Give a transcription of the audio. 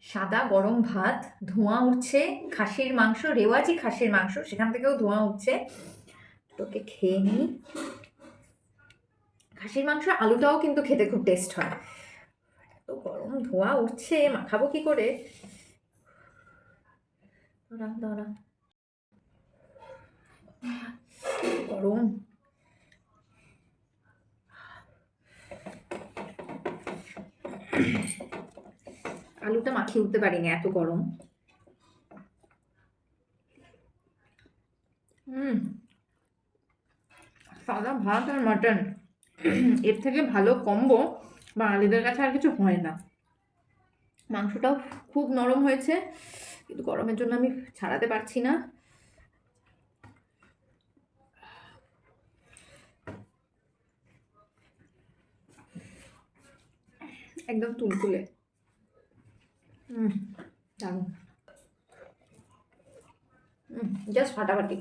সাদা গরম ভাত, ধোঁয়া উঠছে, খাসির মাংস, রেওয়াজি খাসির মাংস, সেখান থেকেও ধোঁয়া উঠছে। তোকে খেয়ে নিই। খাসির মাংস আলুটাও কিন্তু খেতে খুব টেস্ট হয়। এত গরম ধোঁয়া উঠছে, মাখাবো কি করে? দাঁড়া দাঁড়া, গরম। আলুটা মাখিয়ে উঠতে পারিনি, এত গরম। সাদা ভাত আর মাটন, এর থেকে ভালো কম্বো বাঙালিদের কাছে আর কিছু হয় না। মাংসটাও খুব নরম হয়েছে, কিন্তু গরমের জন্য আমি ছাড়াতে পারছি না। একদম তুলতুলে। দারুণ। জাস্ট ফাটাফাটি।